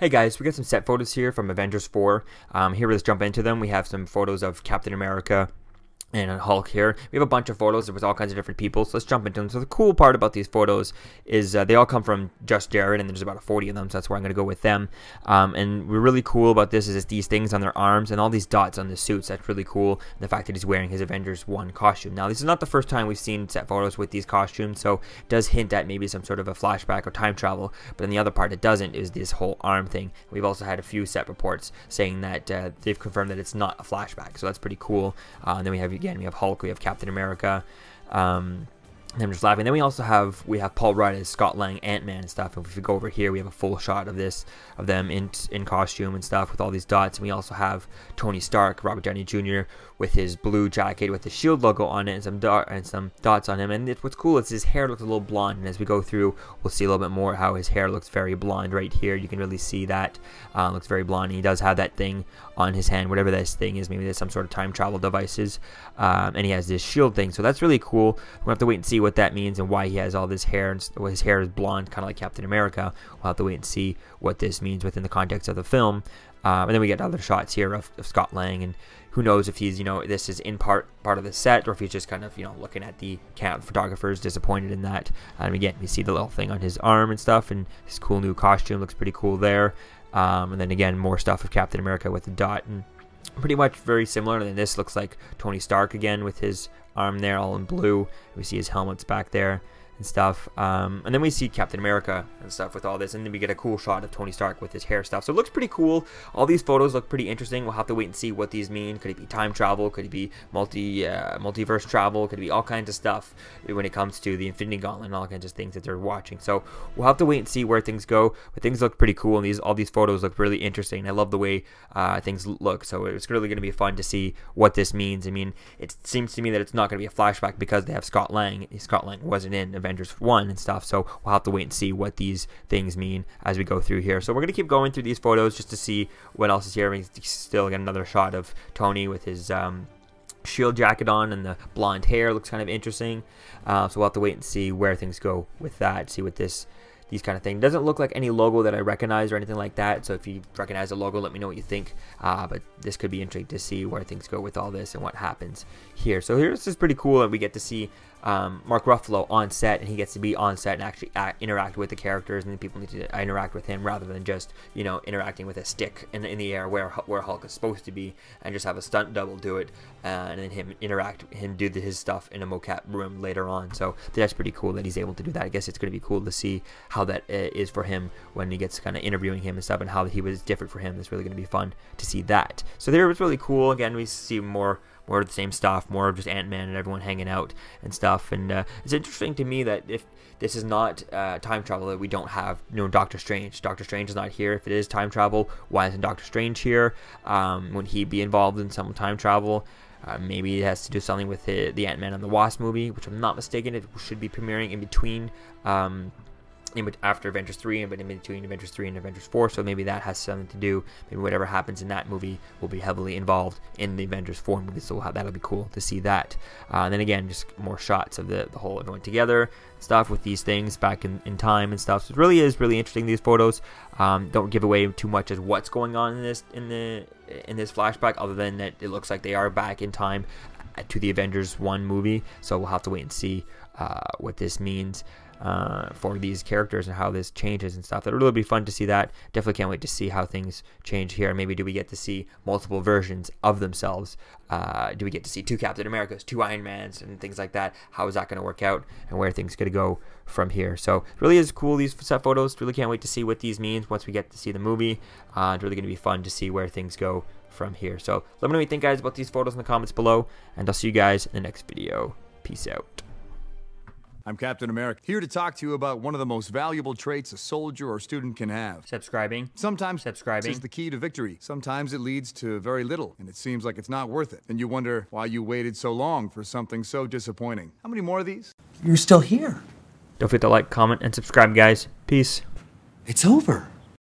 Hey guys, we got some set photos here from Avengers 4. Here, let's jump into them. We have some photos of Captain America and Hulk here. We have a bunch of photos with all kinds of different people, so let's jump into them. So the cool part about these photos is they all come from Just Jared, and there's about 40 of them, so that's where I'm going to go with them. And we're really cool about this is it's these things on their arms and all these dots on the suits. That's really cool. And the fact that he's wearing his Avengers 1 costume. Now, this is not the first time we've seen set photos with these costumes, so it does hint at maybe some sort of a flashback or time travel, but then the other part it doesn't is this whole arm thing. We've also had a few set reports saying that they've confirmed that it's not a flashback, so that's pretty cool. And then we have Hulk, we have Captain America. I'm just laughing. Then we also have Paul Rudd as Scott Lang, Ant-Man and stuff. And if we go over here, we have a full shot of them in costume and stuff with all these dots. And we also have Tony Stark, Robert Downey Jr. with his blue jacket with the SHIELD logo on it and some dots on him. And what's cool is his hair looks a little blonde. And as we go through, we'll see a little bit more how his hair looks very blonde right here. You can really see that looks very blonde. And he does have that thing on his hand, whatever this thing is. Maybe there's some sort of time travel devices. And he has this SHIELD thing. So that's really cool. We'll have to wait and see what that means and why he has all this hair, and his hair is blonde, kind of like Captain America. We'll have to wait and see what this means within the context of the film. And then we get other shots here of Scott Lang, and who knows if he's, this is in part of the set, or if he's just kind of, looking at the camp photographers, disappointed in that. And again, we see the little thing on his arm and stuff, and his cool new costume looks pretty cool there. And then again, more stuff of Captain America with the dot, and pretty much very similar. And then this looks like Tony Stark again with his arm there all in blue. We see his helmets back there and stuff, and then we see Captain America and stuff with all this, and then we get a cool shot of Tony Stark with his hair stuff. So it looks pretty cool. All these photos look pretty interesting. We'll have to wait and see what these mean. Could it be time travel? Could it be multiverse travel? Could it be all kinds of stuff when it comes to the Infinity Gauntlet and all kinds of things that they're watching? So we'll have to wait and see where things go, but things look pretty cool, and all these photos look really interesting. I love the way things look, so it's really going to be fun to see what this means. I mean, it seems to me that it's not going to be a flashback because they have Scott Lang. Scott Lang wasn't in Avengers 1 and stuff, so we'll have to wait and see what these things mean as we go through here. So we're going to keep going through these photos just to see what else is here. We still get another shot of Tony with his SHIELD jacket on, and the blonde hair looks kind of interesting. So we'll have to wait and see where things go with that, see what these kind of things. Doesn't look like any logo that I recognize or anything like that, so if you recognize the logo, let me know what you think. But this could be interesting to see where things go with all this and what happens here. So this is pretty cool, and we get to see Mark Ruffalo on set, and he gets to be on set and actually interact with the characters, and people need to interact with him rather than just interacting with a stick in the air where Hulk is supposed to be, and just have a stunt double do it, and then him do his stuff in a mocap room later on. So that's pretty cool that he's able to do that. I guess it's going to be cool to see how that is for him when he gets kind of interviewing him and stuff, and how he was different for him. It's really going to be fun to see that. So there, it was really cool. Again, we see more of the same stuff, more of just Ant-Man and everyone hanging out and stuff. And it's interesting to me that if this is not time travel, that we don't have Doctor Strange. Doctor Strange is not here. If it is time travel, why isn't Doctor Strange here? Would he be involved in some time travel? Maybe it has to do something with the Ant-Man and the Wasp movie, which I'm not mistaken, it should be premiering in between after Avengers 3, but in between Avengers 3 and Avengers 4, so maybe that has something to do. Maybe whatever happens in that movie will be heavily involved in the Avengers 4 movie, so that'll be cool to see that. And then again, just more shots of the whole everyone together stuff with these things back in time and stuff. So it really is really interesting, these photos. Don't give away too much as what's going on in this flashback, other than that it looks like they are back in time to the Avengers 1 movie, so we'll have to wait and see what this means for these characters and how this changes and stuff. It'll really be fun to see that. Definitely can't wait to see how things change here. Maybe do we get to see multiple versions of themselves? Do we get to see two Captain Americas, two Iron Mans, and things like that? How is that going to work out, and where are things going to go from here? So it really is cool, these set photos. Really can't wait to see what these means once we get to see the movie. It's really going to be fun to see where things go from here. So let me know what you think, guys, about these photos in the comments below, and I'll see you guys in the next video. Peace out. I'm Captain America, here to talk to you about one of the most valuable traits a soldier or student can have. Subscribing. Sometimes subscribing is the key to victory. Sometimes it leads to very little, and it seems like it's not worth it. And you wonder why you waited so long for something so disappointing. How many more of these? You're still here. Don't forget to like, comment, and subscribe, guys. Peace. It's over.